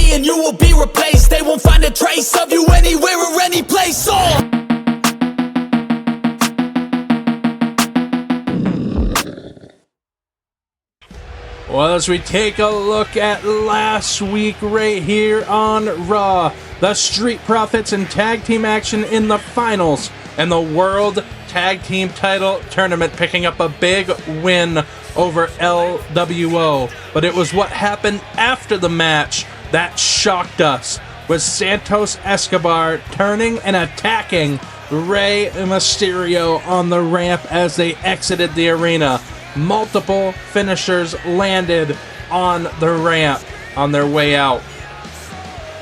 me and you will be replaced. They won't find a trace of you anywhere or any place. Well, as we take a look at last week right here on Raw, the Street Profits and tag team action in the finals, and the World Tag Team Title Tournament picking up a big win over LWO. But it was what happened after the match that shocked us, with Santos Escobar turning and attacking Rey Mysterio on the ramp as they exited the arena. Multiple finishers landed on the ramp on their way out.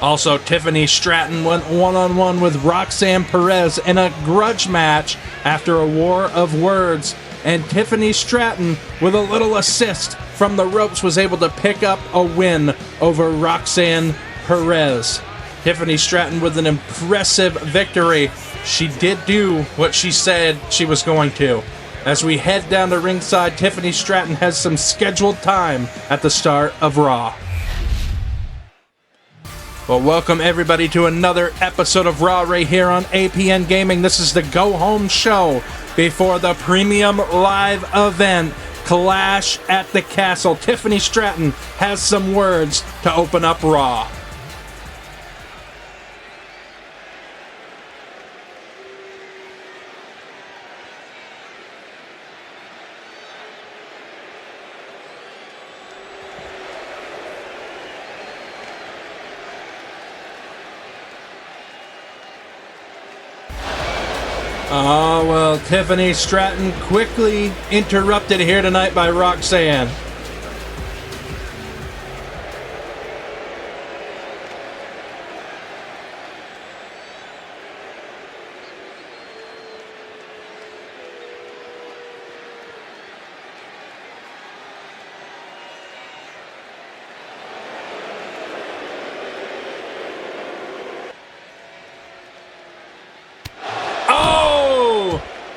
Also, Tiffany Stratton went one-on-one with Roxanne Perez in a grudge match after a war of words, and Tiffany Stratton, with a little assist from the ropes, was able to pick up a win over Roxanne Perez. Tiffany Stratton with an impressive victory. She did do what she said she was going to. As we head down to ringside, Tiffany Stratton has some scheduled time at the start of Raw. Well, welcome everybody to another episode of Raw right here on APN Gaming. This is the go-home show before the premium live event, Clash at the Castle. Tiffany Stratton has some words to open up Raw. Oh, well, Tiffany Stratton quickly interrupted here tonight by Roxanne.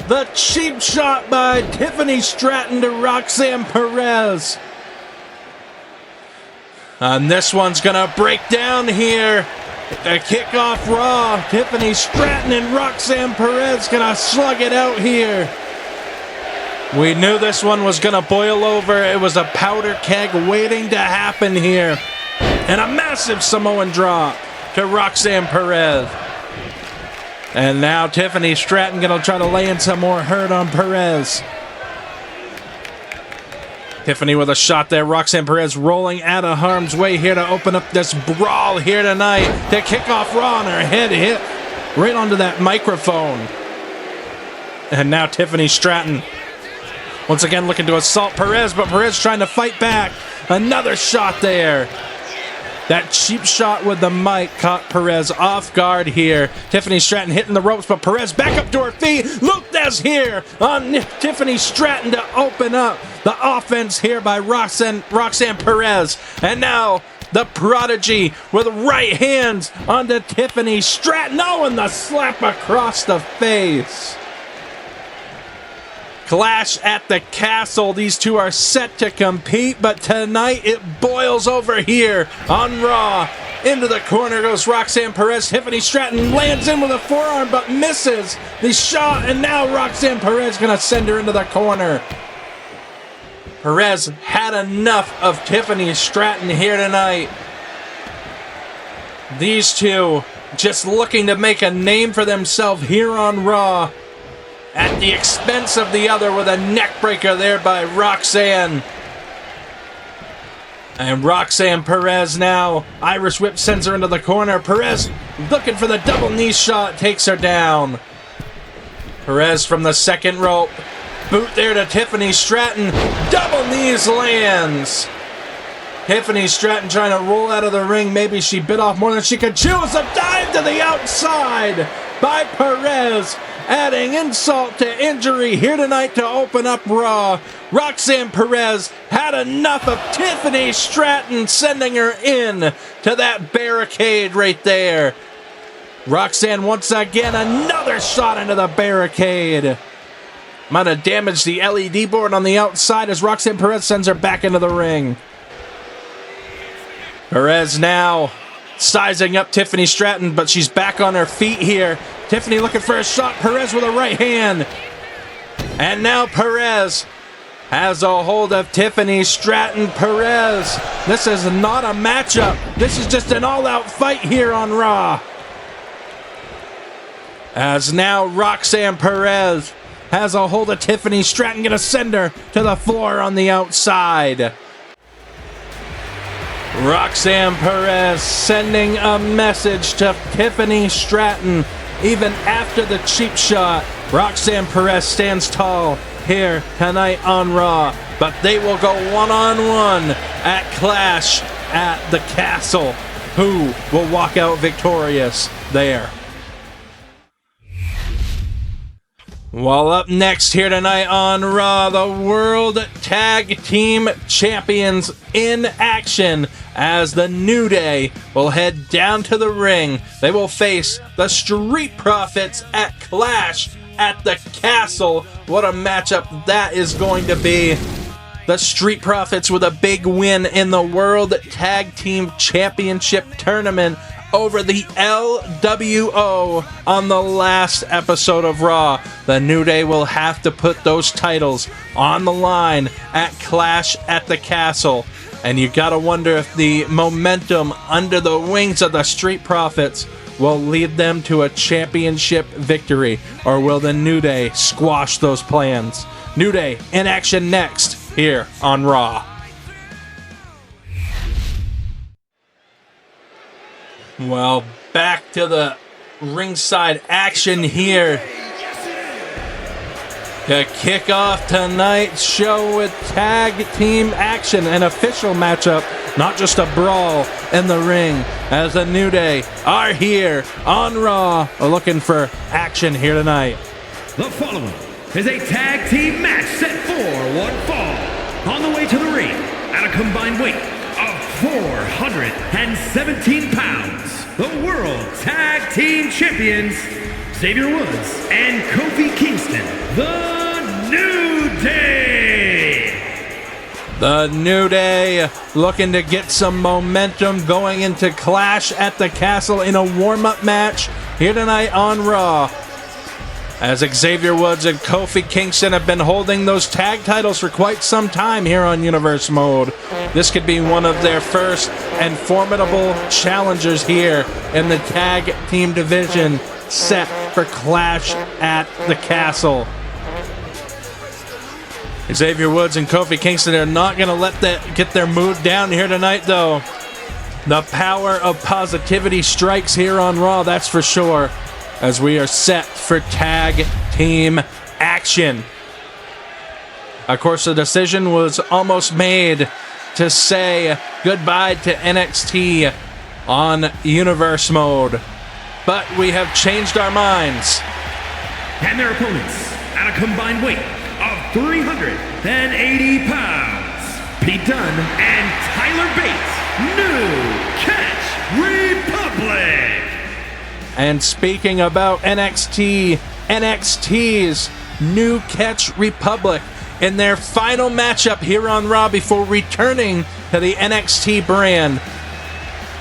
The cheap shot by Tiffany Stratton to Roxanne Perez. And this one's gonna break down here. To kick off Raw, Tiffany Stratton and Roxanne Perez gonna slug it out here. We knew this one was gonna boil over. It was a powder keg waiting to happen here. And a massive Samoan drop to Roxanne Perez. And now Tiffany Stratton going to try to lay in some more hurt on Perez. Tiffany with a shot there. Roxanne Perez rolling out of harm's way here to open up this brawl here tonight. To kick off Raw, and her head hit right onto that microphone. And now Tiffany Stratton once again looking to assault Perez, but Perez trying to fight back. Another shot there. That cheap shot with the mic caught Perez off guard here. Tiffany Stratton hitting the ropes, but Perez back up to her feet. Luthez here on Tiffany Stratton to open up the offense here by Roxanne Perez. And now the Prodigy with right hands onto Tiffany Stratton. Oh, and the slap across the face. Clash at the Castle. These two are set to compete, but tonight it boils over here on Raw. Into the corner goes Roxanne Perez. Tiffany Stratton lands in with a forearm, but misses the shot, and now Roxanne Perez gonna send her into the corner. Perez had enough of Tiffany Stratton here tonight. These two just looking to make a name for themselves here on Raw, at the expense of the other, with a neck breaker there by Roxanne. And Roxanne Perez now, Irish whip sends her into the corner. Perez looking for the double knee shot, takes her down. Perez from the second rope. Boot there to Tiffany Stratton. Double knees lands. Tiffany Stratton trying to roll out of the ring. Maybe she bit off more than she could chew. It's a dive to the outside by Perez, adding insult to injury here tonight to open up Raw. Roxanne Perez had enough of Tiffany Stratton, sending her in to that barricade right there. Roxanne once again, another shot into the barricade. Might have damaged the LED board on the outside as Roxanne Perez sends her back into the ring. Perez now sizing up Tiffany Stratton, but she's back on her feet here. Tiffany looking for a shot. Perez with a right hand. And now Perez has a hold of Tiffany Stratton. Perez, this is not a matchup. This is just an all-out fight here on Raw. As now Roxanne Perez has a hold of Tiffany Stratton, gonna send her to the floor on the outside. Roxanne Perez sending a message to Tiffany Stratton. Even after the cheap shot, Roxanne Perez stands tall here tonight on Raw. But they will go one-on-one at Clash at the Castle. Who will walk out victorious there? Well, up next here tonight on Raw, the World Tag Team Champions in action as the New Day will head down to the ring. They will face the Street Profits at Clash at the Castle. What a matchup that is going to be. The Street Profits with a big win in the World Tag Team Championship tournament over the LWO on the last episode of Raw. The New Day will have to put those titles on the line at Clash at the Castle. And you gotta wonder if the momentum under the wings of the Street Profits will lead them to a championship victory, or will the New Day squash those plans? New Day in action next here on Raw. Well, back to the ringside action here to kick off tonight's show with tag team action, an official matchup, not just a brawl in the ring, as the New Day are here on Raw, looking for action here tonight. The following is a tag team match set for one fall. On the way to the ring, at a combined weight of 417 pounds, the World Tag Team Champions, Xavier Woods and Kofi Kingston, the New Day. The New Day looking to get some momentum going into Clash at the Castle in a warm-up match here tonight on Raw. As Xavier Woods and Kofi Kingston have been holding those tag titles for quite some time here on Universe Mode. This could be one of their first and formidable challengers here in the tag team division, set for Clash at the Castle. Xavier Woods and Kofi Kingston are not going to let that get their mood down here tonight, though. The power of positivity strikes here on Raw, that's for sure, as we are set for tag team action. Of course, the decision was almost made to say goodbye to NXT on Universe Mode, but we have changed our minds. And their opponents, at a combined weight of 380 pounds, Pete Dunne and Tyler Bates, New Catch Republic. And speaking about NXT, NXT's New Catch Republic in their final matchup here on Raw before returning to the NXT brand.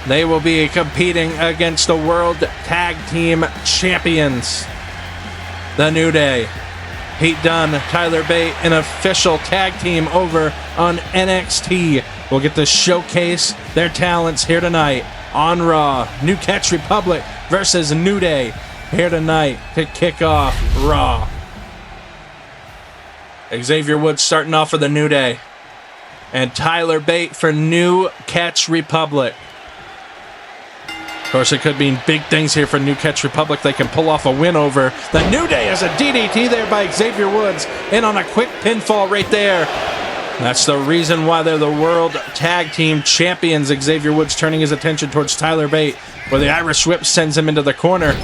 They will be competing against the World Tag Team Champions, the New Day. Pete Dunne, Tyler Bate, an official tag team over on NXT, will get to showcase their talents here tonight on Raw. New Catch Republic versus New Day here tonight to kick off Raw. Xavier Woods starting off for the New Day, and Tyler Bate for New Catch Republic. Of course, it could mean big things here for New Catch Republic. They can pull off a win over the New Day as a DDT there by Xavier Woods, in on a quick pinfall right there. That's the reason why they're the World Tag Team Champions. Xavier Woods turning his attention towards Tyler Bate, where the Irish Whip sends him into the corner.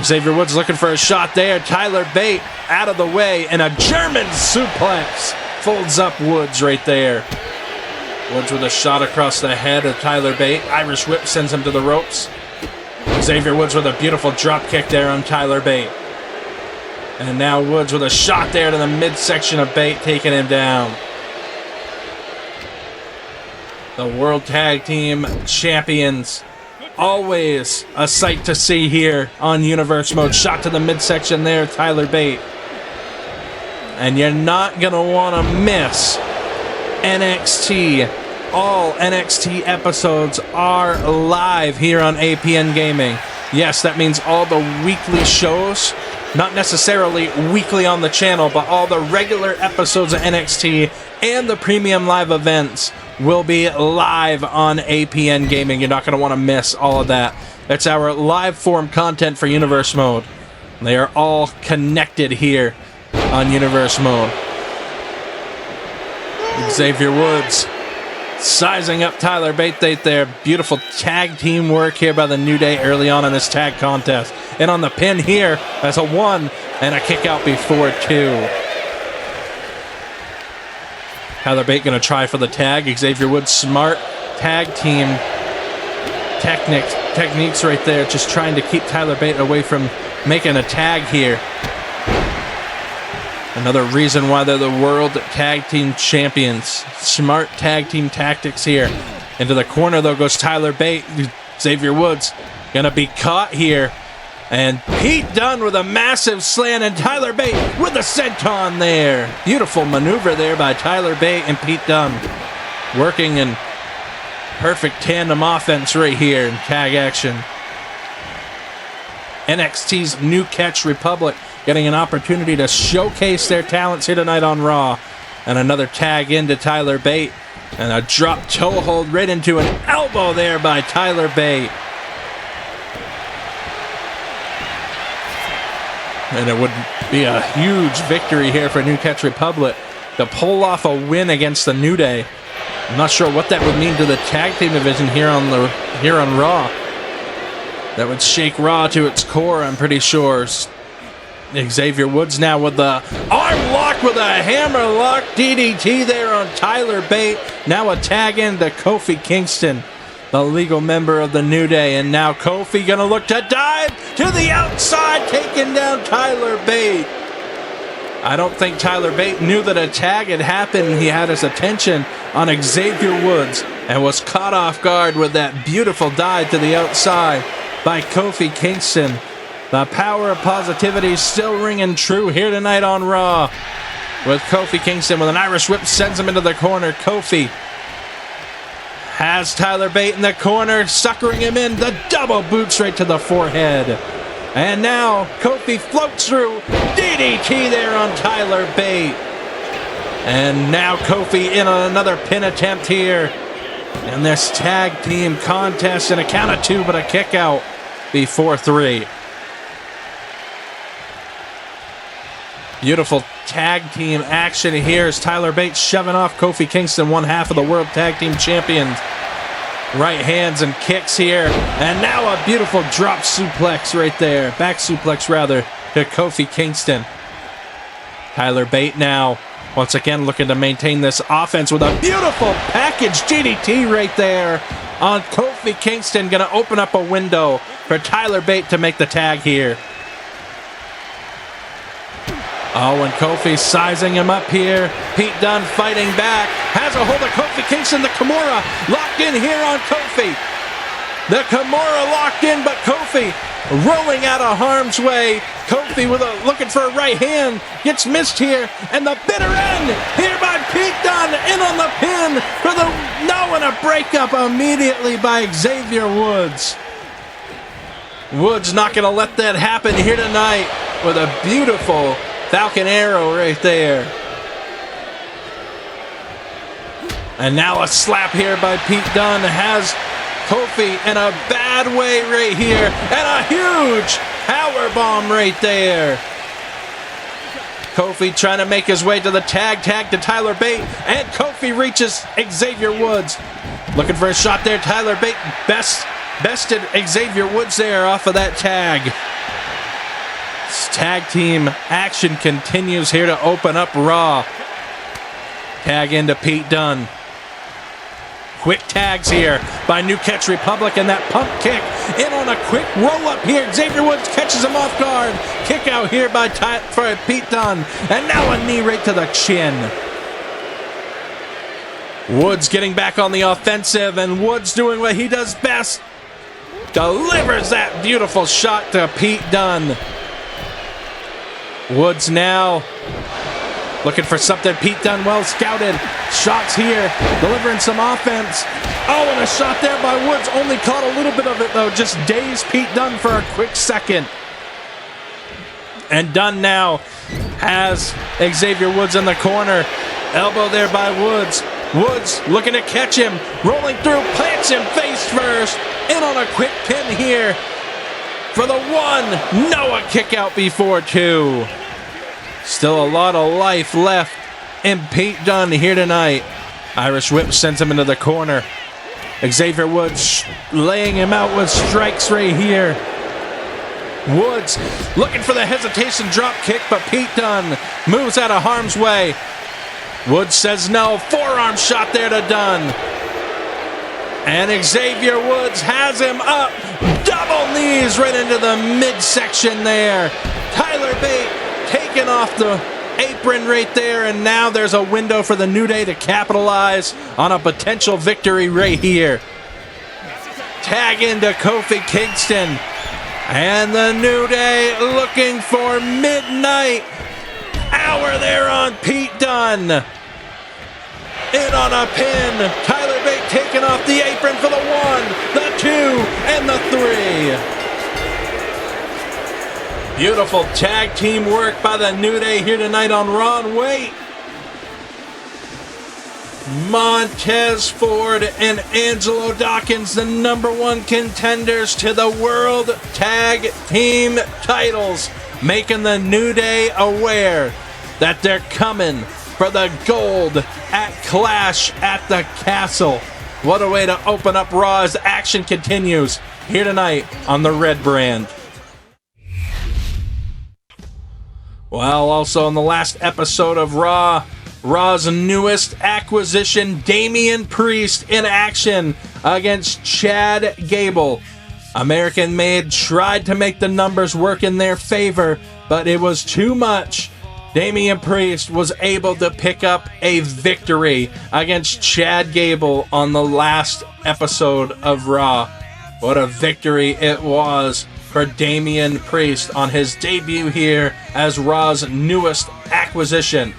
Xavier Woods looking for a shot there. Tyler Bate out of the way, and a German suplex folds up Woods right there. Woods with a shot across the head of Tyler Bate. Irish Whip sends him to the ropes. Xavier Woods with a beautiful drop kick there on Tyler Bate. And now Woods with a shot there to the midsection of Bate, taking him down. The World Tag Team Champions Always a sight to see here on Universe Mode. Shot to the midsection there, Tyler Bate. And you're not going to want to miss NXT. All NXT episodes are live here on APN Gaming. Yes, that means all the weekly shows, not necessarily weekly on the channel, but all the regular episodes of NXT and the premium live events will be live on APN Gaming. You're not going to want to miss all of that. It's our live form content for Universe Mode. They are all connected here on Universe Mode. Xavier Woods sizing up Tyler Bate there. Beautiful tag team work here by the New Day early on in this tag contest. And on the pin here, that's a 1 and a kick out before 2. Tyler Bate going to try for the tag. Xavier Woods, smart tag team techniques right there. Just trying to keep Tyler Bate away from making a tag here. Another reason why they're the World Tag Team Champions. Smart tag team tactics here. Into the corner, though, goes Tyler Bate. Xavier Woods going to be caught here. And Pete Dunne with a massive slant, and Tyler Bate with the senton there. Beautiful maneuver there by Tyler Bate and Pete Dunne. Working in perfect tandem offense right here in tag action. NXT's New Catch Republic getting an opportunity to showcase their talents here tonight on Raw. And another tag into Tyler Bate. And a drop toe hold right into an elbow there by Tyler Bate. And it would be a huge victory here for New Catch Republic to pull off a win against the New Day. I'm not sure what that would mean to the tag team division here on Raw. That would shake Raw to its core, I'm pretty sure. Xavier Woods now with the arm lock with a hammer lock DDT there on Tyler Bate. Now a tag into Kofi Kingston, the legal member of the New Day. And now Kofi gonna look to dive to the outside, taking down Tyler Bate. I don't think Tyler Bate knew that a tag had happened. He had his attention on Xavier Woods and was caught off guard with that beautiful dive to the outside by Kofi Kingston. The power of positivity still ringing true here tonight on Raw. With Kofi Kingston with an Irish whip, sends him into the corner. Kofi has Tyler Bate in the corner, suckering him in. The double boot straight to the forehead. And now Kofi floats through. DDT there on Tyler Bate. And now Kofi in on another pin attempt here. And this tag team contest in a count of 2, but a kick out before 3. Beautiful tag team action here as Tyler Bate shoving off Kofi Kingston, one half of the World Tag Team Champions. Right hands and kicks here. And now a beautiful drop suplex right there. Back suplex, rather, to Kofi Kingston. Tyler Bate now, once again, looking to maintain this offense with a beautiful package DDT right there on Kofi Kingston. Going to open up a window for Tyler Bate to make the tag here. Oh, and Kofi sizing him up here. Pete Dunne fighting back. Has a hold of Kofi Kingston. The Kimura locked in here on Kofi. The Kimura locked in, but Kofi rolling out of harm's way. Kofi with looking for a right hand. Gets missed here. And the bitter end here by Pete Dunne. In on the pin for the no, and a breakup immediately by Xavier Woods. Woods not going to let that happen here tonight with a beautiful Falcon Arrow right there. And now a slap here by Pete Dunne has Kofi in a bad way right here. And a huge powerbomb right there. Kofi trying to make his way to the tag to Tyler Bate. And Kofi reaches Xavier Woods. Looking for a shot there. Tyler Bate bested Xavier Woods there off of that tag. Tag team action continues here to open up Raw. Tag into Pete Dunne. Quick tags here by New Catch Republic, and that pump kick in on a quick roll up here. Xavier Woods catches him off guard. Kick out here by Pete Dunne, and now a knee right to the chin. Woods getting back on the offensive, and Woods doing what he does best. delivers that beautiful shot to Pete Dunne. Woods now looking for something. Pete Dunne well scouted. Shots here, delivering some offense. Oh, and a shot there by Woods. Only caught a little bit of it, though. Just dazed Pete Dunne for a quick second. And Dunne now has Xavier Woods in the corner. Elbow there by Woods. Woods looking to catch him. Rolling through, plants him face first. In on a quick pin here for the one. Noah kick out before two. Still a lot of life left in Pete Dunne here tonight. Irish whip sends him into the corner. Xavier Woods laying him out with strikes right here. Woods looking for the hesitation drop kick, but Pete Dunne moves out of harm's way. Woods says no. Forearm shot there to Dunne. And Xavier Woods has him up. Double knees right into the midsection there. Tyler Bate taken off the apron right there, and now there's a window for the New Day to capitalize on a potential victory right here. Tag into Kofi Kingston. And the New Day looking for midnight hour there on Pete Dunne. In on a pin. Tyler Bate taking off the apron for the one, the two, and the three. Beautiful tag team work by the New Day here tonight on Raw. And wait, Montez Ford and Angelo Dawkins, the #1 contenders to the World Tag Team titles, making the New Day aware that they're coming for the gold at Clash at the Castle. What a way to open up Raw as action continues here tonight on the Red Brand. Well, also in the last episode of Raw, Raw's newest acquisition, Damian Priest, in action against Chad Gable. American Made tried to make the numbers work in their favor, but it was too much. Damian Priest was able to pick up a victory against Chad Gable on the last episode of Raw. What a victory it was for Damian Priest on his debut here as Raw's newest acquisition.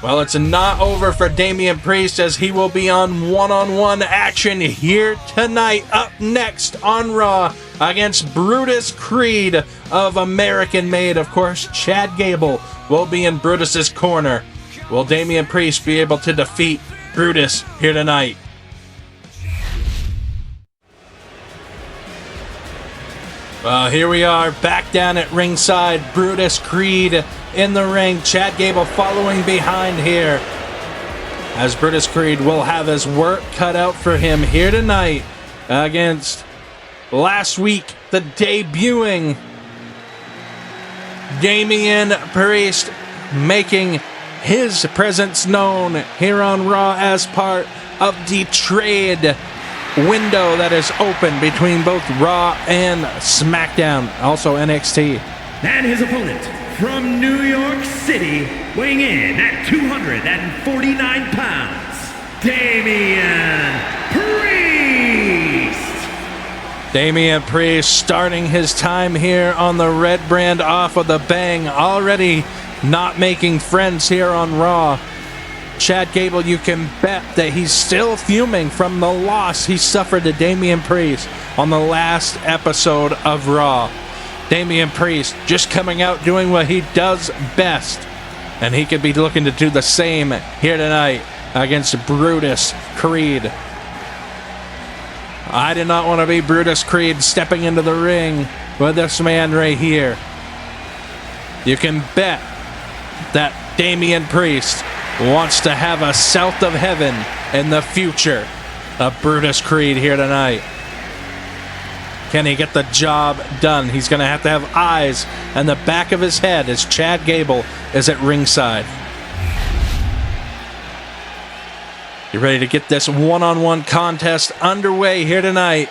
Well, it's not over for Damian Priest, as he will be on one-on-one action here tonight. Up next on Raw against Brutus Creed of American Made. Of course, Chad Gable will be in Brutus's corner. Will Damian Priest be able to defeat Brutus here tonight? Well, here we are back down at ringside. Brutus Creed in the ring. Chad Gable following behind here, as Brutus Creed will have his work cut out for him here tonight against last week the debuting Damian Priest, making his presence known here on Raw as part of the trade window that is open between both Raw and SmackDown, also NXT. And his opponent from New York City, weighing in at 249 pounds, Damian Priest. Damian Priest starting his time here on the Red Brand off with a bang, already not making friends here on Raw. Chad Gable, you can bet that he's still fuming from the loss he suffered to Damian Priest on the last episode of Raw. Damian Priest just coming out doing what he does best, and he could be looking to do the same here tonight against Brutus Creed. I did not want to be Brutus Creed stepping into the ring with this man right here. You can bet that Damian Priest wants to have a South of Heaven in the future of Brutus Creed here tonight. Can he get the job done? He's going to have eyes in the back of his head as Chad Gable is at ringside. You ready to get this one-on-one contest underway here tonight?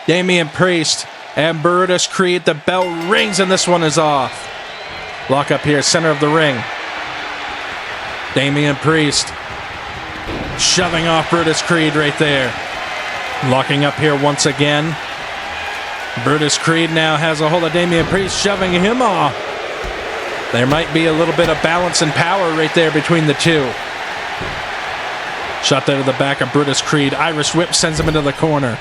Damian Priest and Brutus Creed. The bell rings and this one is off. Lock up here, center of the ring. Damian Priest shoving off Brutus Creed right there. Locking up here once again. Brutus Creed now has a hold of Damian Priest, shoving him off. There might be a little bit of balance and power right there between the two. Shot there to the back of Brutus Creed. Irish whip sends him into the corner.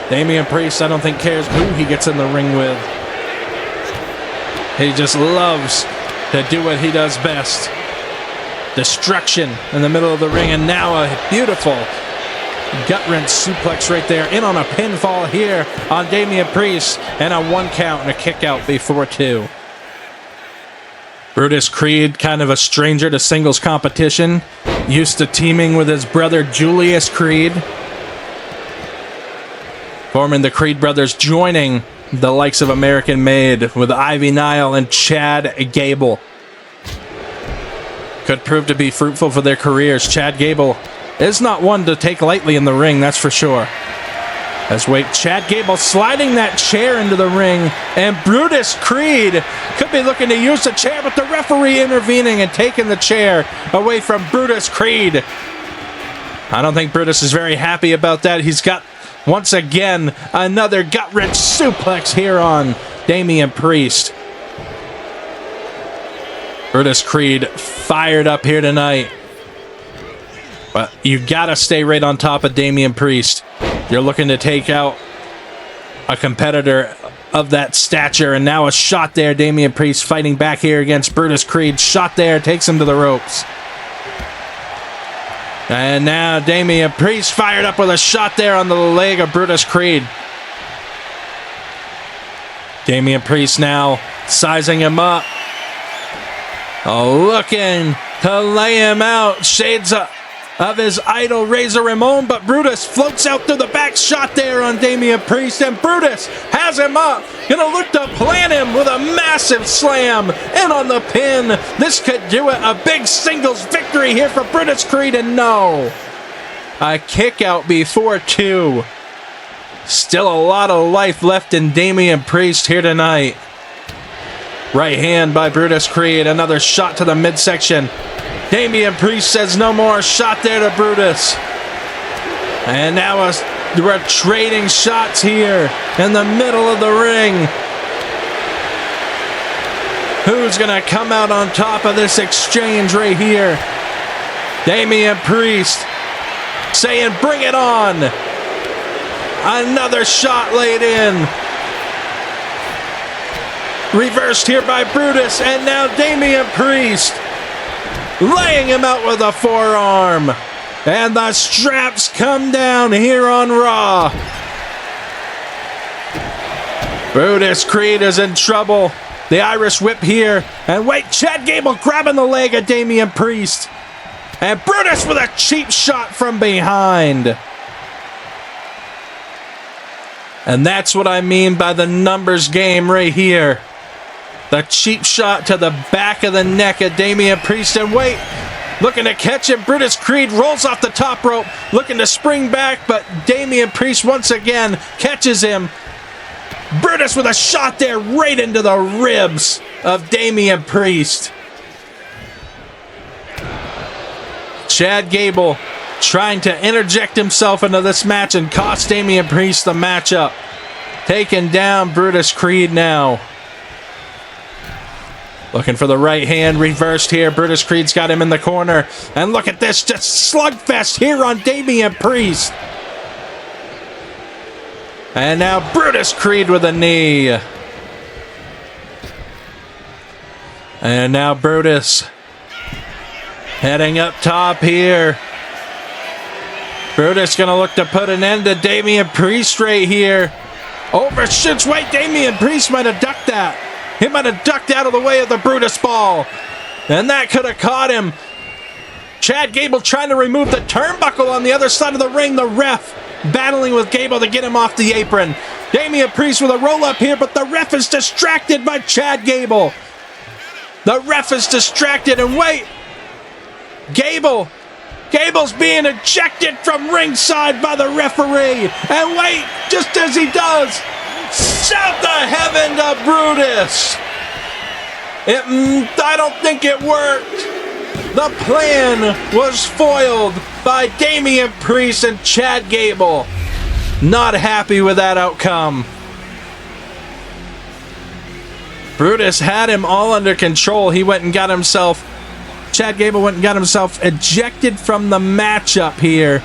Damian Priest, I don't think, cares who he gets in the ring with. He just loves to do what he does best. Destruction in the middle of the ring, and now a beautiful gut-wrench suplex right there. In on a pinfall here on Damian Priest, and a 1 count and a kick out before 2. Brutus Creed, kind of a stranger to singles competition, used to teaming with his brother Julius Creed, forming the Creed brothers, joining the likes of American Made with Ivy Nile and Chad Gable. Could prove to be fruitful for their careers. Chad Gable is not one to take lightly in the ring, that's for sure. Chad Gable sliding that chair into the ring, and Brutus Creed could be looking to use the chair, but the referee intervening and taking the chair away from Brutus Creed. I don't think Brutus is very happy about that. He's got, once again, another gut-wrench suplex here on Damian Priest. Brutus Creed fired up here tonight. But you gotta stay right on top of Damian Priest. You're looking to take out a competitor of that stature, and now a shot there. Damian Priest fighting back here against Brutus Creed. Shot there, takes him to the ropes. And now Damian Priest fired up with a shot there on the leg of Brutus Creed. Damian Priest now sizing him up. Looking to lay him out. Shades of his idol Razor Ramon, but Brutus floats out through the back. Shot there on Damian Priest, and Brutus has him up. Gonna look to plant him with a massive slam in on the pin. This could do it. A big singles victory here for Brutus Creed, and no. A kick out before 2. Still a lot of life left in Damian Priest here tonight. Right hand by Brutus Creed. Another shot to the midsection. Damian Priest says no more. Shot there to Brutus. And now we're trading shots here in the middle of the ring. Who's going to come out on top of this exchange right here? Damian Priest saying, bring it on. Another shot laid in. Reversed here by Brutus, and now Damian Priest laying him out with a forearm. And the straps come down here on Raw. Brutus Creed is in trouble. The Irish whip here. And wait, Chad Gable grabbing the leg of Damian Priest. And Brutus with a cheap shot from behind. And that's what I mean by the numbers game right here. The cheap shot to the back of the neck of Damian Priest. And wait, looking to catch him. Brutus Creed rolls off the top rope, looking to spring back, but Damian Priest once again catches him. Brutus with a shot there right into the ribs of Damian Priest. Chad Gable trying to interject himself into this match and cost Damian Priest the matchup. Taking down Brutus Creed now. Looking for the right hand, reversed here. Brutus Creed's got him in the corner. And look at this, just slugfest here on Damian Priest. And now Brutus Creed with a knee. And now Brutus heading up top here. Brutus gonna look to put an end to Damian Priest right here. Overshoots. Wait, Damian Priest might have ducked that. He might have ducked out of the way of the Brutus ball. And that could have caught him. Chad Gable trying to remove the turnbuckle on the other side of the ring. The ref battling with Gable to get him off the apron. Damian Priest with a roll-up here, but the ref is distracted by Chad Gable. The ref is distracted, and wait. Gable's being ejected from ringside by the referee. And wait, just as he does, shout to heaven to Brutus. I don't think it worked. The plan was foiled by Damian Priest and Chad Gable. not happy with that outcome. Brutus had him all under control. He went and got himself, Chad Gable went and got himself ejected from the matchup here.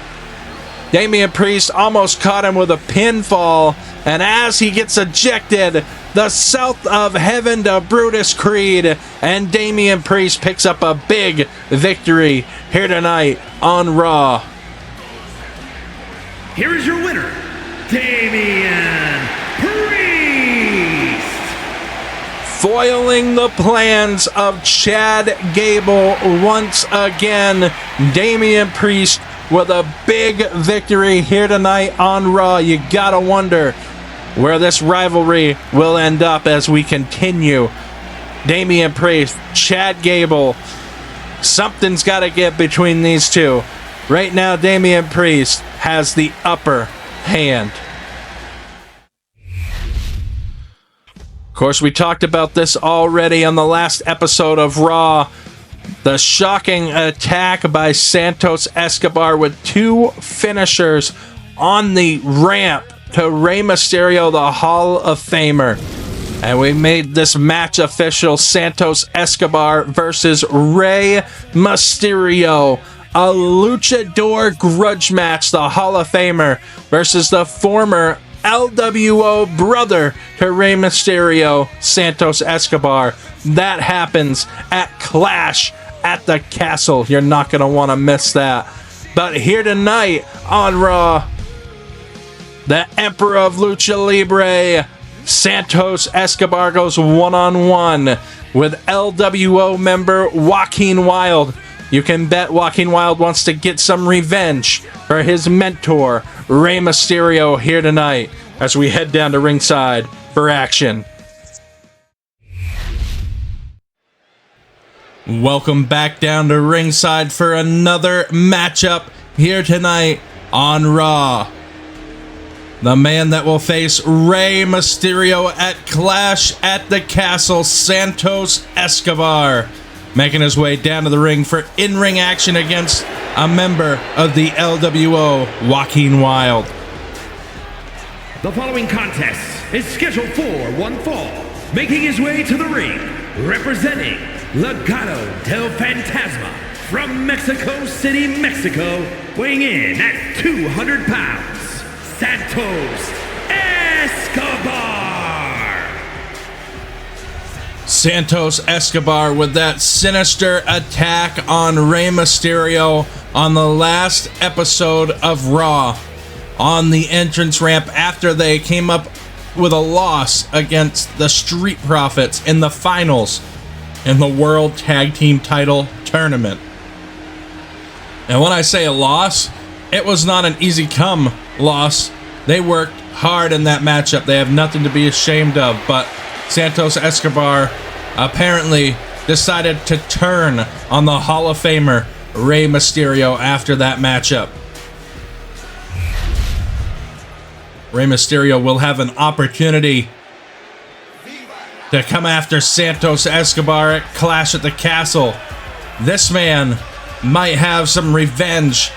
Damian Priest almost caught him with a pinfall, and as he gets ejected, the South of Heaven to Brutus Creed, and Damian Priest picks up a big victory here tonight on Raw. Here is your winner, Damian Priest! Foiling the plans of Chad Gable once again, Damian Priest with a big victory here tonight on Raw. You gotta wonder where this rivalry will end up as we continue. Damian Priest, Chad Gable, something's gotta get between these two. Right now, Damian Priest has the upper hand. Of course, we talked about this already on the last episode of Raw. The shocking attack by Santos Escobar with two finishers on the ramp to Rey Mysterio, the Hall of Famer. And we made this match official, Santos Escobar versus Rey Mysterio. A luchador grudge match, the Hall of Famer versus the former LWO brother to Rey Mysterio, Santos Escobar. That happens at Clash at the Castle. You're not going to want to miss that. But here tonight on Raw, the Emperor of Lucha Libre, Santos Escobar, goes one-on-one with LWO member Joaquin Wilde. You can bet Joaquin Wilde wants to get some revenge for his mentor, Rey Mysterio, here tonight as we head down to ringside for action. Welcome back down to ringside for another matchup here tonight on Raw. The man that will face Rey Mysterio at Clash at the Castle, Santos Escobar, making his way down to the ring for in-ring action against a member of the LWO, Joaquin Wilde. The following contest is scheduled for one fall. Making his way to the ring, representing Legado del Fantasma from Mexico City, Mexico, weighing in at 200 pounds, Santos Escobar! Santos Escobar with that sinister attack on Rey Mysterio on the last episode of Raw on the entrance ramp after they came up with a loss against the Street Profits in the finals in the World Tag Team Title Tournament. And when I say a loss, it was not an easy come loss. They worked hard in that matchup. They have nothing to be ashamed of, but Santos Escobar apparently decided to turn on the Hall of Famer Rey Mysterio after that matchup. Rey Mysterio will have an opportunity to come after Santos Escobar at Clash at the Castle. This man might have some revenge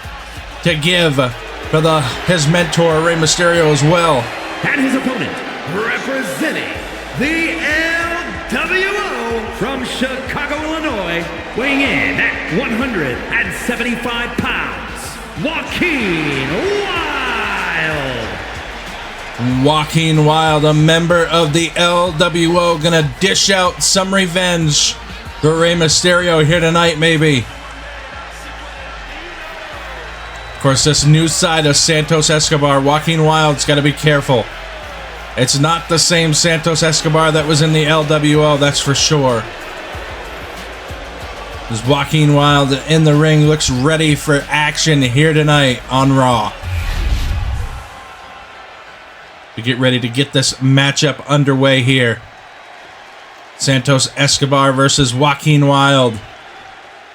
to give for his mentor Rey Mysterio as well. And his opponent, representing the LWO from Chicago, Illinois, weighing in at 175 pounds, Joaquin Wilde. Joaquin Wilde, a member of the LWO, gonna dish out some revenge for Rey Mysterio here tonight, maybe. Of course, this new side of Santos Escobar, Joaquin Wilde's gotta be careful. It's not the same Santos Escobar that was in the LWO, that's for sure. As Joaquin Wilde in the ring looks ready for action here tonight on Raw. To get ready to get this matchup underway here. Santos Escobar versus Joaquin Wilde.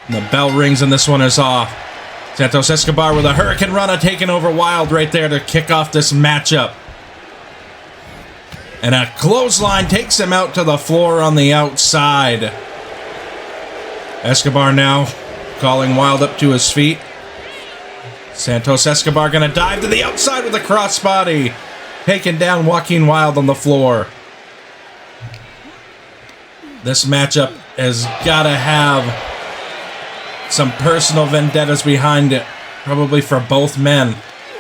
And the bell rings and this one is off. Santos Escobar with a Hurricane Rana taking over Wilde right there to kick off this matchup. And a clothesline takes him out to the floor on the outside. Escobar now calling Wilde up to his feet. Santos Escobar going to dive to the outside with a crossbody. Taking down Joaquin Wilde on the floor. This matchup has got to have some personal vendettas behind it. Probably for both men.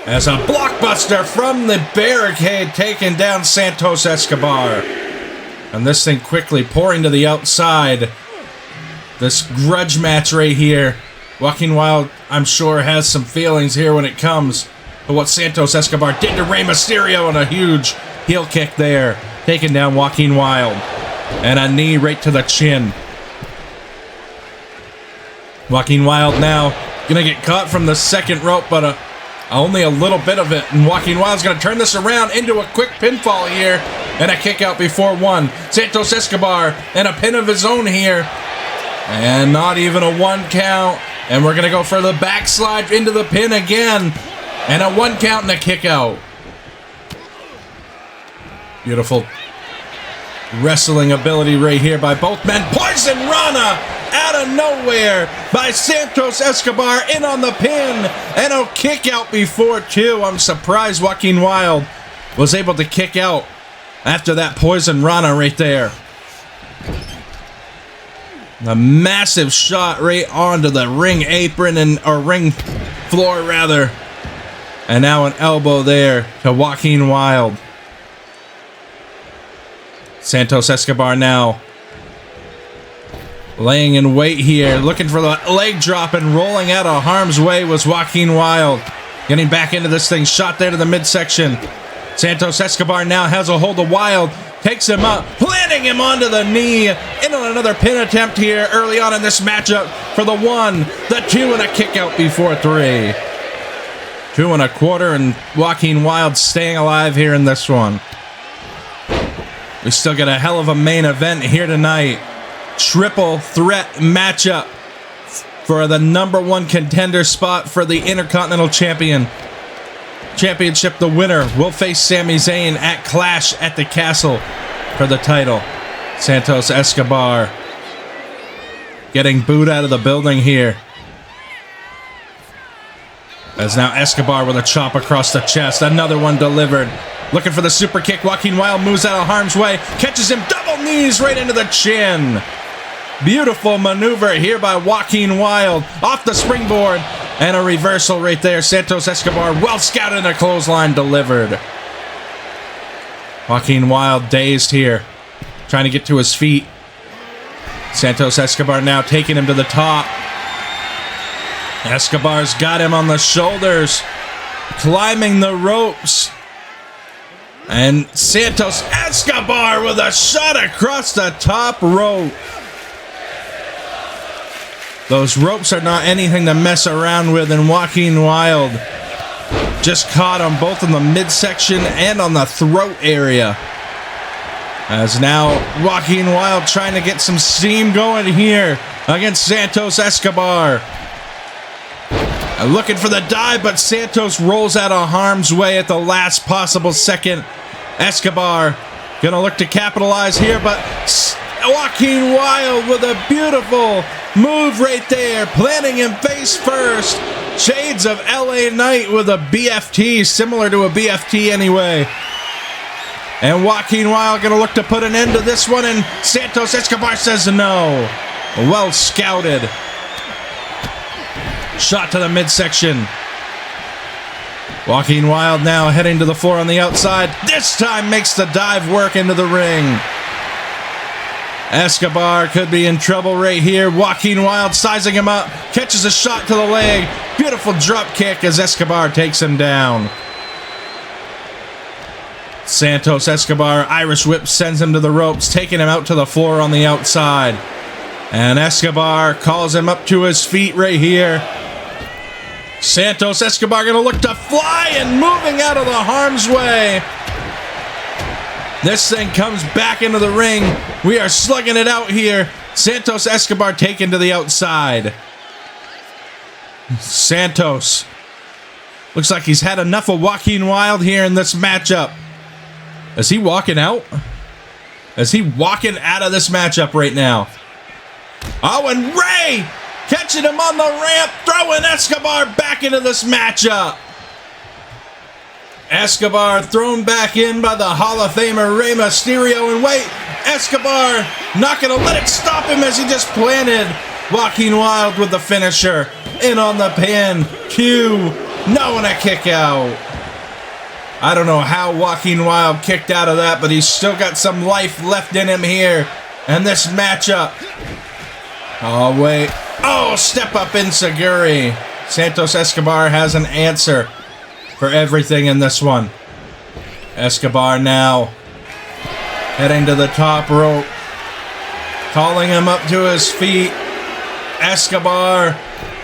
As a blockbuster from the barricade taking down Santos Escobar. And this thing quickly pouring to the outside. This grudge match right here. Joaquin Wilde, I'm sure, has some feelings here when it comes to what Santos Escobar did to Rey Mysterio, and a huge heel kick there. Taking down Joaquin Wilde. And a knee right to the chin. Joaquin Wilde now going to get caught from the second rope, but only a little bit of it. And Joaquin Wilde's going to turn this around into a quick pinfall here. And a kick out before one. Santos Escobar and a pin of his own here. And not even a 1 count. And we're going to go for the backslide into the pin again. And a 1 count and a kick out. Beautiful wrestling ability right here by both men. Poison Rana out of nowhere by Santos Escobar in on the pin. And a kick out before two. I'm surprised Joaquin Wilde was able to kick out after that Poison Rana right there. A massive shot right onto the ring apron or ring floor rather. And now an elbow there to Joaquin Wilde. Santos Escobar now laying in wait here, looking for the leg drop, and rolling out of harm's way was Joaquin Wilde. Getting back into this thing, shot there to the midsection. Santos Escobar now has a hold of Wilde, takes him up, planting him onto the knee. In on another pin attempt here early on in this matchup for the 1, the 2, and a kick out before 3. 2 1/4, and Joaquin Wilde staying alive here in this one. We still got a hell of a main event here tonight. Triple threat matchup for the #1 contender spot for the Intercontinental Championship. The winner will face Sami Zayn at Clash at the Castle for the title. Santos Escobar getting booed out of the building here. As now Escobar with a chop across the chest. Another one delivered. Looking for the super kick. Joaquin Wilde moves out of harm's way. Catches him, double knees right into the chin. Beautiful maneuver here by Joaquin Wilde. Off the springboard. And a reversal right there. Santos Escobar well scouted and a clothesline delivered. Joaquin Wilde dazed here. Trying to get to his feet. Santos Escobar now taking him to the top. Escobar's got him on the shoulders. Climbing the ropes. And Santos Escobar with a shot across the top rope. Those ropes are not anything to mess around with, and Joaquin Wilde just caught them both in the midsection and on the throat area. As now Joaquin Wilde trying to get some steam going here against Santos Escobar. Looking for the dive, but Santos rolls out of harm's way at the last possible second. Escobar gonna look to capitalize here, but Joaquin Wilde with a beautiful move right there, planting him face first. Shades of LA Knight with a BFT, similar to a BFT anyway. And Joaquin Wilde gonna look to put an end to this one, and Santos Escobar says no. Well scouted. Shot to the midsection. Joaquin Wilde now heading to the floor on the outside. This time makes the dive work into the ring. Escobar could be in trouble right here. Joaquin Wilde sizing him up. Catches a shot to the leg. Beautiful drop kick as Escobar takes him down. Santos Escobar, Irish whip, sends him to the ropes, taking him out to the floor on the outside. And Escobar calls him up to his feet right here. Santos Escobar gonna look to fly and moving out of the harm's way. This thing comes back into the ring. We are slugging it out here. Santos Escobar taken to the outside. Santos looks like he's had enough of Joaquin Wilde here in this matchup. Is he walking out? Is he walking out of this matchup right now? Oh, and Ray catching him on the ramp, throwing Escobar back into this matchup. Escobar thrown back in by the Hall of Famer Rey Mysterio, and wait, Escobar not going to let it stop him as he just planted Joaquin Wilde with the finisher. In on the pin, Q, no, and a kick out. I don't know how Joaquin Wilde kicked out of that, but he's still got some life left in him here. And this matchup. Oh, wait. Oh, step up Inseguri. Santos Escobar has an answer for everything in this one. Escobar now heading to the top rope, calling him up to his feet. Escobar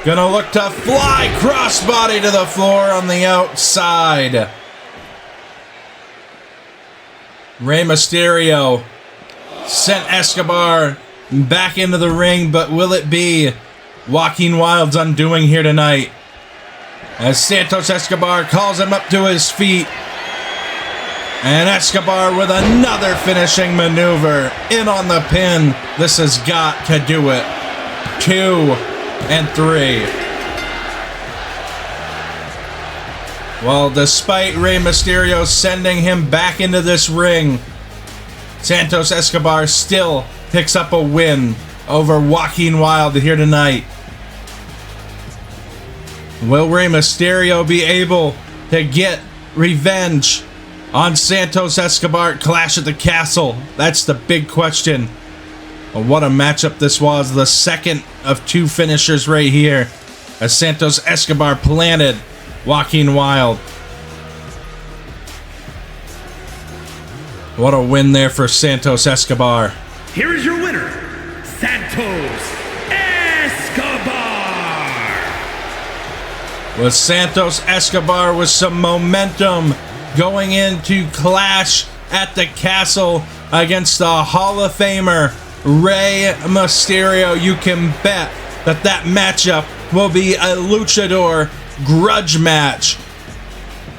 gonna look to fly crossbody to the floor on the outside. Rey Mysterio sent Escobar back into the ring, but will it be Joaquin Wilde's undoing here tonight? As Santos Escobar calls him up to his feet. And Escobar with another finishing maneuver. In on the pin. This has got to do it. 2 and 3. Well, despite Rey Mysterio sending him back into this ring, Santos Escobar still picks up a win over Joaquin Wilde here tonight. Will Rey Mysterio be able to get revenge on Santos Escobar at Clash at the Castle? That's the big question. Well, what a matchup this was. The second of 2 finishers right here, as Santos Escobar planted Joaquin Wilde. What a win there for Santos Escobar. Here is your winner, Santos Escobar. With Santos Escobar with some momentum going into Clash at the Castle against the Hall of Famer Rey Mysterio. You can bet that that matchup will be a luchador grudge match.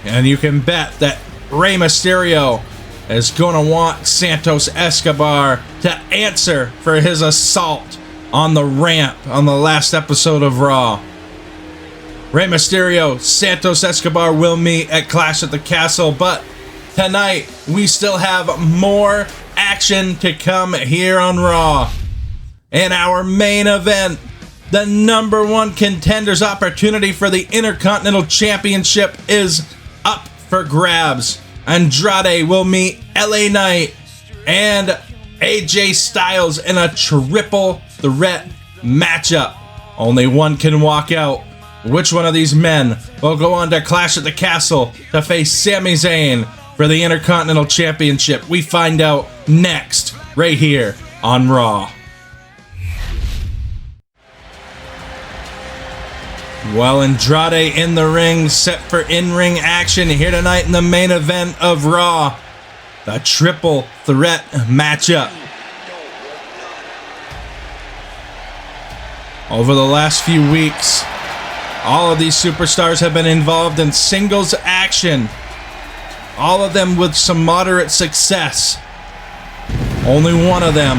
And you can bet that Rey Mysterio is going to want Santos Escobar to answer for his assault on the ramp on the last episode of Raw. Rey Mysterio, Santos Escobar will meet at Clash at the Castle, but tonight we still have more action to come here on Raw. In our main event, the number 1 contender's opportunity for the Intercontinental Championship is up for grabs. Andrade will meet LA Knight and AJ Styles in a triple threat matchup. Only one can walk out. Which one of these men will go on to Clash at the Castle to face Sami Zayn for the Intercontinental Championship? We find out next, right here on Raw. Well, Andrade in the ring, set for in-ring action here tonight in the main event of Raw. The triple threat matchup. Over the last few weeks, all of these superstars have been involved in singles action. All of them with some moderate success. Only one of them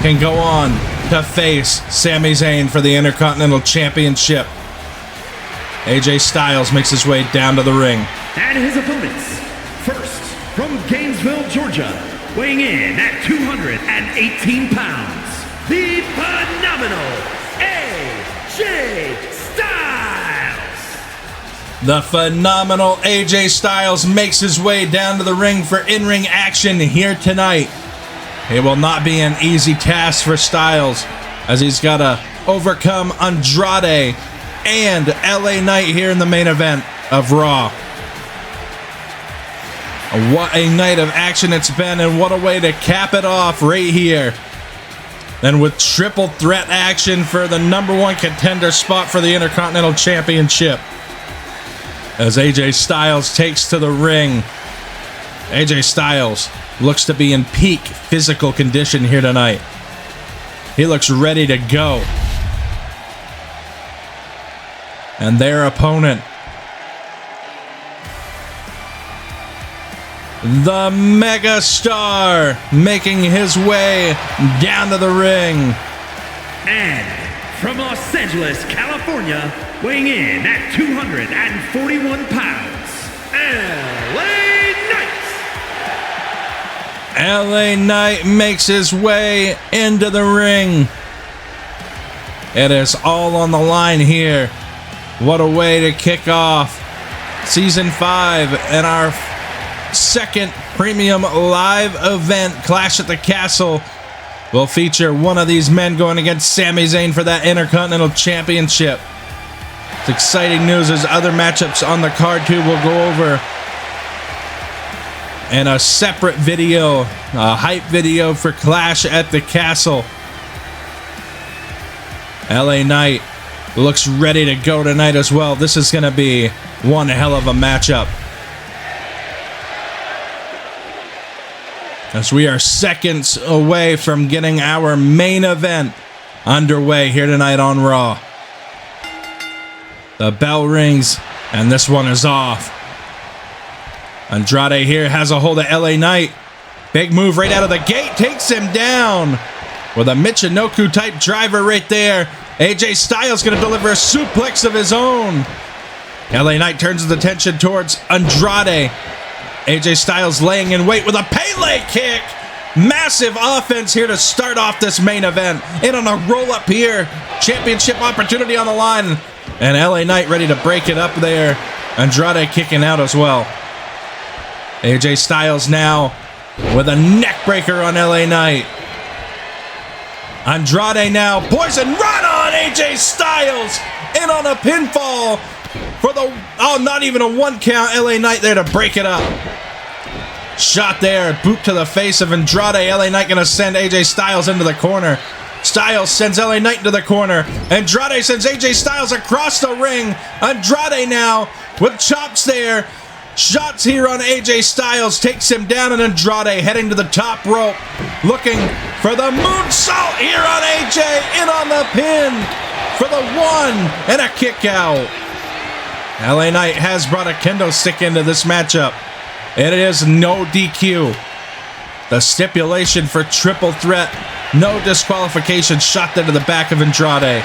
can go on to face Sami Zayn for the Intercontinental Championship. AJ Styles makes his way down to the ring. And his opponents, first from Gainesville, Georgia, weighing in at 218 pounds, the phenomenal AJ Styles. The phenomenal AJ Styles makes his way down to the ring for in-ring action here tonight. It will not be an easy task for Styles, as he's got to overcome Andrade and LA Knight here in the main event of Raw. What a night of action it's been, and what a way to cap it off right here. And with triple threat action for the number 1 contender spot for the Intercontinental Championship. As AJ Styles takes to the ring. AJ Styles looks to be in peak physical condition here tonight. He looks ready to go. And their opponent, the Megastar, making his way down to the ring. And from Los Angeles, California, weighing in at 241 pounds, LA Knight. LA Knight makes his way into the ring. It is all on the line here. What a way to kick off Season 5 and our second premium live event, Clash at the Castle. Will feature one of these men going against Sami Zayn for that Intercontinental Championship. It's exciting news. There's other matchups on the card too we'll go over. And a separate video, a hype video for Clash at the Castle. LA Knight looks ready to go tonight as well. This is going to be one hell of a matchup, as we are seconds away from getting our main event underway here tonight on Raw. The bell rings, and this one is off. Andrade here has a hold of LA Knight. Big move right out of the gate, takes him down with a Michinoku type driver right there. AJ Styles going to deliver a suplex of his own. LA Knight turns his attention towards Andrade. AJ Styles laying in wait with a Pele kick. Massive offense here to start off this main event. In on a roll up here. Championship opportunity on the line. And LA Knight ready to break it up there. Andrade kicking out as well. AJ Styles now with a neck breaker on LA Knight. Andrade now. Poison run on AJ Styles. In on a pinfall. For the, not even a 1 count. LA Knight there to break it up. Shot there. Boot to the face of Andrade. LA Knight going to send AJ Styles into the corner. Styles sends LA Knight into the corner. Andrade sends AJ Styles across the ring. Andrade now with chops there. Shots here on AJ Styles. Takes him down, and Andrade heading to the top rope. Looking for the moonsault here on AJ. In on the pin for the 1 and a kick out. LA Knight has brought a kendo stick into this matchup. It is no DQ. The stipulation for triple threat. No disqualification. Shot into the back of Andrade.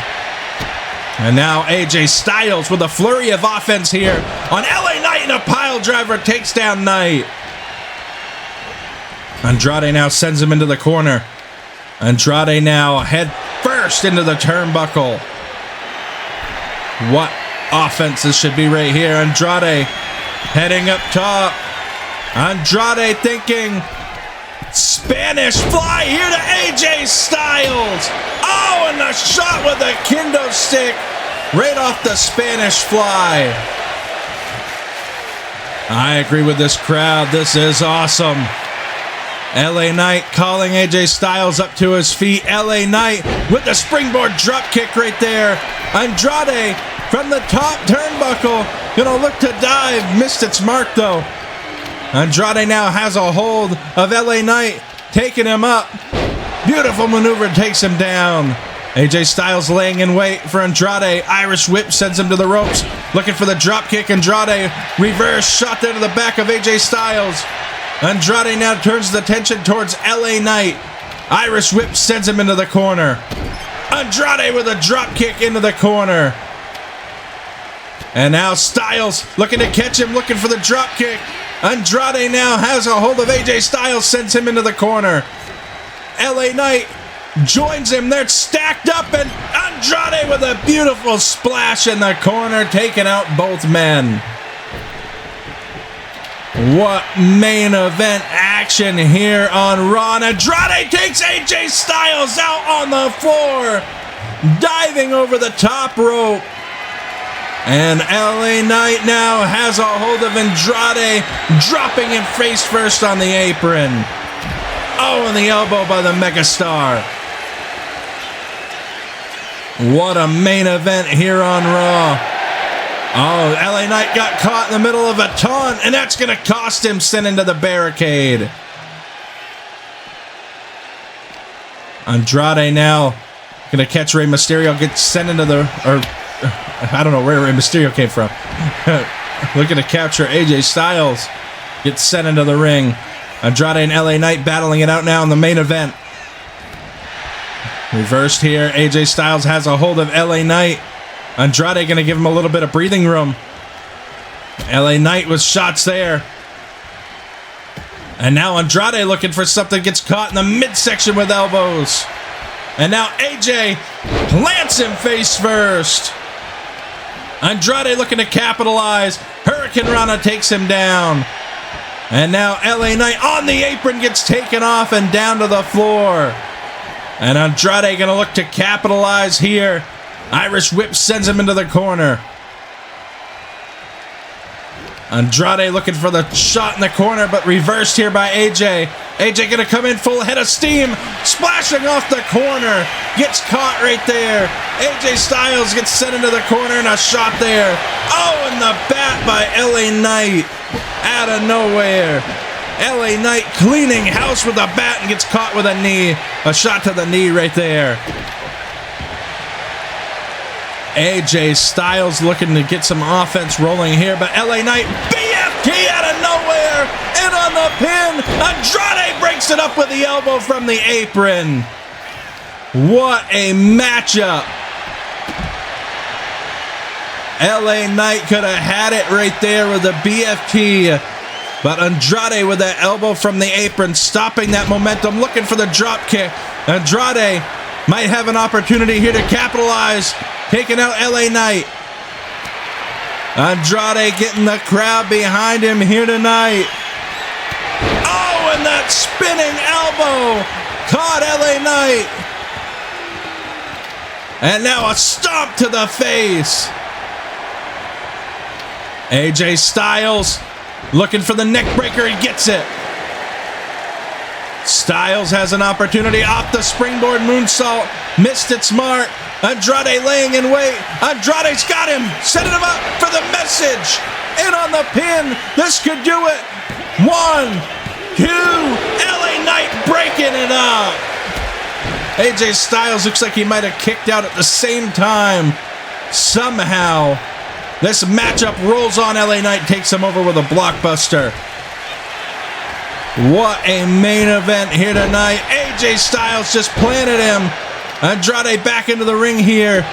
And now AJ Styles with a flurry of offense here on LA Knight, and a pile driver takes down Knight. Andrade now sends him into the corner. Andrade now head first into the turnbuckle. What offense this should be right here. Andrade heading up top. Andrade thinking Spanish fly here to AJ Styles. Oh, and a shot with a kendo stick right off the Spanish fly. I agree with this crowd. This is awesome. LA Knight calling AJ Styles up to his feet. LA Knight with the springboard drop kick right there. Andrade from the top turnbuckle. Gonna look to dive. Missed its mark though. Andrade now has a hold of LA Knight. Taking him up. Beautiful maneuver, takes him down. AJ Styles laying in wait for Andrade. Irish whip sends him to the ropes. Looking for the drop kick. Andrade reverse shot there to the back of AJ Styles. Andrade now turns the attention towards LA Knight. Irish whip sends him into the corner. Andrade with a drop kick into the corner. And now Styles looking to catch him, looking for the drop kick. Andrade now has a hold of AJ Styles, sends him into the corner. LA Knight joins him. They're stacked up, and Andrade with a beautiful splash in the corner, taking out both men. What main event action here on Raw. And Andrade takes AJ Styles out on the floor, diving over the top rope. And LA Knight now has a hold of Andrade, dropping him face first on the apron. Oh, and the elbow by the megastar. What a main event here on Raw. Oh, LA Knight got caught in the middle of a taunt, and that's going to cost him sending to the barricade. Andrade now going to catch Rey Mysterio, gets sent into the... I don't know where Rey Mysterio came from. Looking to capture AJ Styles. Gets sent into the ring. Andrade and LA Knight battling it out now in the main event. Reversed here. AJ Styles has a hold of LA Knight. Andrade going to give him a little bit of breathing room. LA Knight with shots there. And now Andrade looking for something, gets caught in the midsection with elbows. And now AJ plants him face first. Andrade looking to capitalize. Hurricane Rana takes him down. And now LA Knight on the apron gets taken off and down to the floor. And Andrade going to look to capitalize here. Irish Whip sends him into the corner. Andrade looking for the shot in the corner, but reversed here by AJ. AJ going to come in full head of steam, splashing off the corner. Gets caught right there. AJ Styles gets sent into the corner and a shot there. Oh, and the bat by LA Knight out of nowhere. LA Knight cleaning house with a bat and gets caught with a knee. A shot to the knee right there. AJ Styles looking to get some offense rolling here, but LA Knight, BFT out of nowhere, and on the pin, Andrade breaks it up with the elbow from the apron. What a matchup. LA Knight could have had it right there with the BFT, but Andrade with that elbow from the apron, stopping that momentum, looking for the drop kick. Andrade might have an opportunity here to capitalize, taking out LA Knight. Andrade getting the crowd behind him here tonight. Oh, and that spinning elbow caught LA Knight. And now a stomp to the face. AJ Styles looking for the neck breaker. He gets it. Styles has an opportunity off the springboard moonsault. Missed its mark. Andrade laying in wait. Andrade's got him. Setting him up for the message. In on the pin. This could do it. 1, 2. LA Knight breaking it up. AJ Styles looks like he might have kicked out at the same time. Somehow, this matchup rolls on. LA Knight takes him over with a blockbuster. What a main event here tonight. AJ Styles just planted him. Andrade back into the ring here.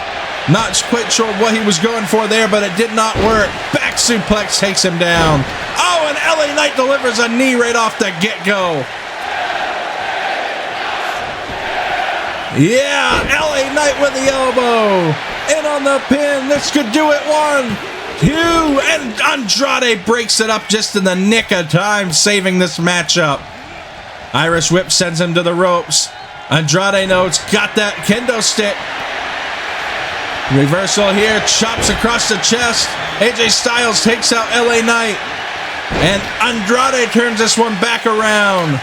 Not quite sure what he was going for there, but it did not work. Back suplex takes him down. Oh, and LA Knight delivers a knee right off the get-go. Yeah, LA Knight with the elbow. In on the pin. This could do it. 1, 2, and Andrade breaks it up just in the nick of time, saving this matchup. Irish Whip sends him to the ropes. Andrade knows, got that kendo stick. Reversal here, chops across the chest. AJ Styles takes out LA Knight. And Andrade turns this one back around.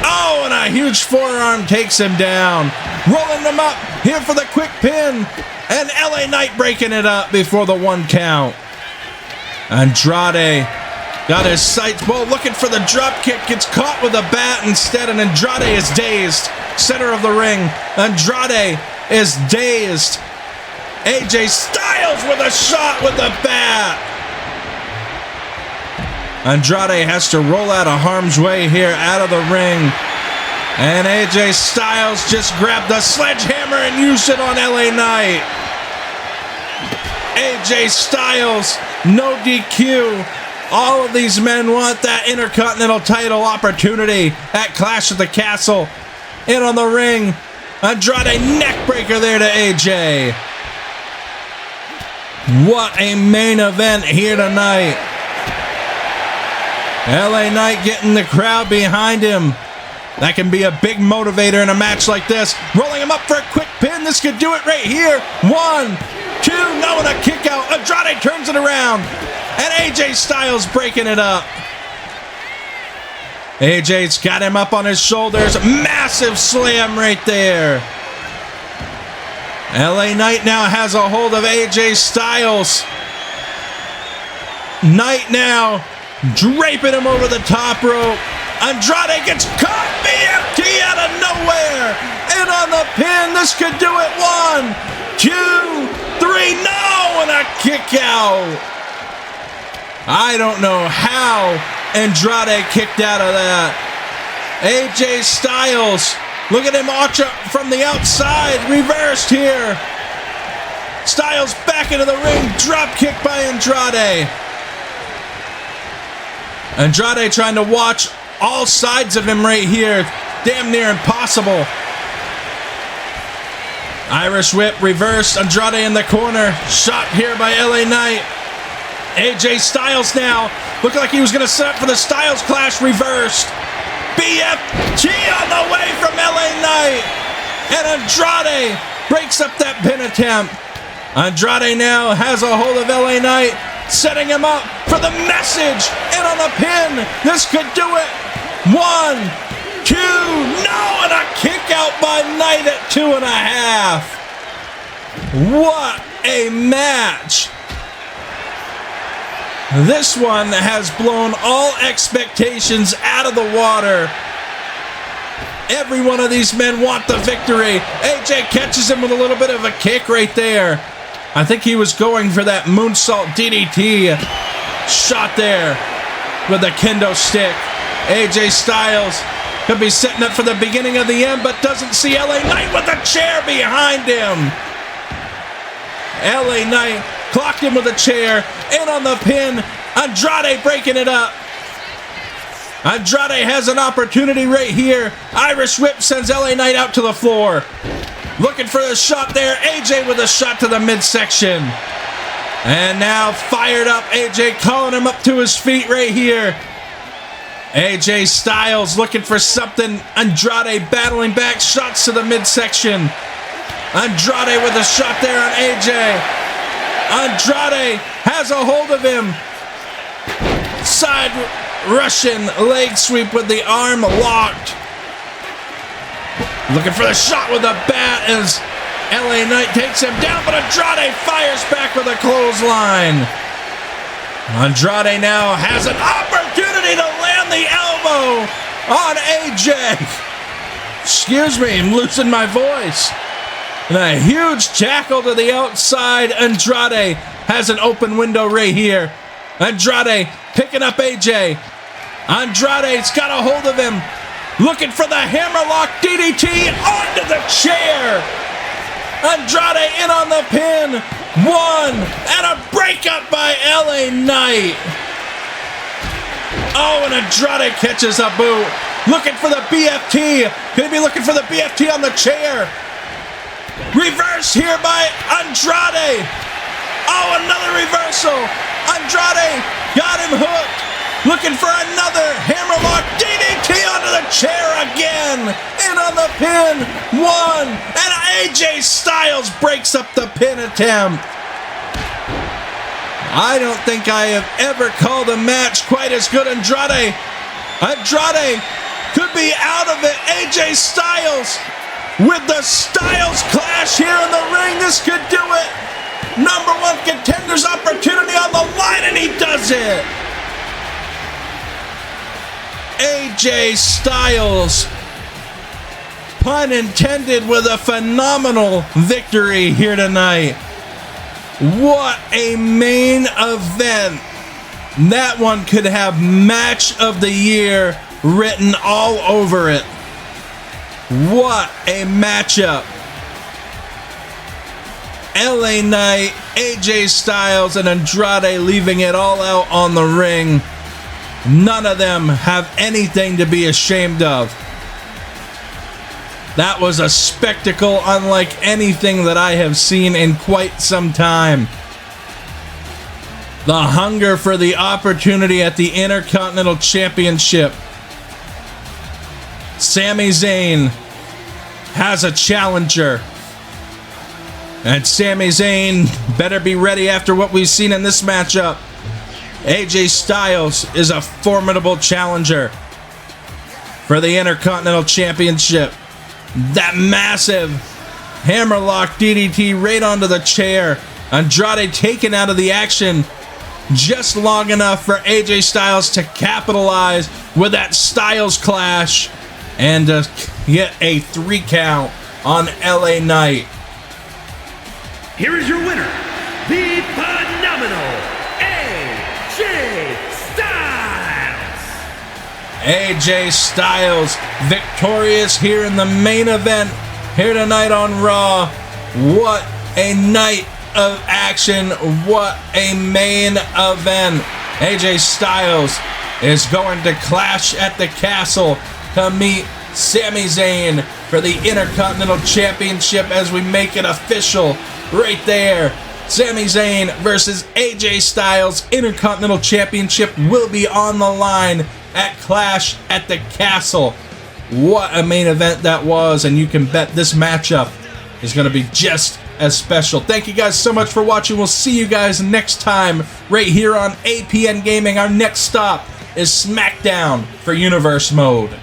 Oh, and a huge forearm takes him down. Rolling him up here for the quick pin. And LA Knight breaking it up before the 1 count. Andrade got his sights bold, looking for the drop kick. Gets caught with a bat instead, and Andrade is dazed. Center of the ring. Andrade is dazed. AJ Styles with a shot with the bat. Andrade has to roll out of harm's way here, out of the ring. And AJ Styles just grabbed the sledgehammer and used it on LA Knight. AJ Styles, no DQ. All of these men want that Intercontinental title opportunity at Clash of the Castle. In on the ring. Andrade neckbreaker there to AJ. What a main event here tonight. LA Knight getting the crowd behind him. That can be a big motivator in a match like this. Rolling him up for a quick pin. This could do it right here. 1, 2, no, and a kick out. Andrade turns it around. And AJ Styles breaking it up. AJ's got him up on his shoulders. Massive slam right there. LA Knight now has a hold of AJ Styles. Knight now draping him over the top rope. Andrade gets caught. BFT out of nowhere. And on the pin, this could do it. 1, 2, 3. No, and a kick out. I don't know how Andrade kicked out of that. AJ Styles Look at him arch up from the outside. Reversed here. Styles back into the ring. Drop kick by Andrade. Andrade trying to watch all sides of him right here. Damn near impossible. Irish whip reversed. Andrade in the corner. Shot here by LA Knight. AJ Styles now. Looked like he was going to set up for the Styles Clash. Reversed. BFT on the way from LA Knight. And Andrade breaks up that pin attempt. Andrade now has a hold of LA Knight, setting him up for the message. And on the pin. This could do it. 1, 2, no, and a kick out by Knight at 2.5. What a match. This one has blown all expectations out of the water. Every one of these men want the victory. AJ catches him with a little bit of a kick right there. I think he was going for that moonsault DDT shot there with the kendo stick. AJ Styles could be setting up for the beginning of the end, but doesn't see LA Knight with a chair behind him. LA Knight clocked him with a chair, in on the pin. Andrade breaking it up. Andrade has an opportunity right here. Irish whip sends LA Knight out to the floor. Looking for the shot there. AJ with a shot to the midsection. And now fired up AJ, calling him up to his feet right here. AJ Styles looking for something. Andrade battling back, shots to the midsection. Andrade with a shot there on AJ. Andrade has a hold of him. Side Russian leg sweep with the arm locked. Looking for the shot with the bat as LA Knight takes him down, but Andrade fires back with a clothesline. Andrade now has an opportunity to land the elbow on AJ. Excuse me, I'm losing my voice. And a huge tackle to the outside. Andrade has an open window right here. Andrade picking up AJ. Andrade's got a hold of him. Looking for the hammerlock DDT onto the chair. Andrade in on the pin. 1, and a breakup by LA Knight. Oh, and Andrade catches a boot. Looking for the BFT. Gonna be looking for the BFT on the chair. Reverse here by Andrade. Oh, another reversal. Andrade got him hooked. Looking for another hammerlock DDT onto the chair again. In on the pin. 1. And AJ Styles breaks up the pin attempt. I don't think I have ever called a match quite as good. Andrade could be out of it. AJ Styles with the Styles Clash here in the ring. This could do it. Number 1 contender's opportunity on the line, and he does it. AJ Styles, pun intended, with a phenomenal victory here tonight. What a main event. That one could have match of the year written all over it. What a matchup. LA Knight, AJ Styles, and Andrade leaving it all out on the ring. None of them have anything to be ashamed of. That was a spectacle unlike anything that I have seen in quite some time. The hunger for the opportunity at the Intercontinental Championship. Sami Zayn has a challenger. And Sami Zayn better be ready after what we've seen in this matchup. AJ Styles is a formidable challenger for the Intercontinental Championship. That massive hammerlock DDT right onto the chair. Andrade taken out of the action just long enough for AJ Styles to capitalize with that Styles Clash and get a 3 count on LA Knight. Here is your winner, the phenomenal AJ Styles. AJ Styles victorious here in the main event here tonight on Raw. What a night of action. What a main event. AJ Styles is going to clash at the Castle to meet Sami Zayn for the Intercontinental Championship as we make it official right there. Sami Zayn versus AJ Styles. Intercontinental Championship will be on the line at Clash at the Castle. What a main event that was, and you can bet this matchup is going to be just as special. Thank you guys so much for watching. We'll see you guys next time right here on APN Gaming. Our next stop is SmackDown for Universe Mode.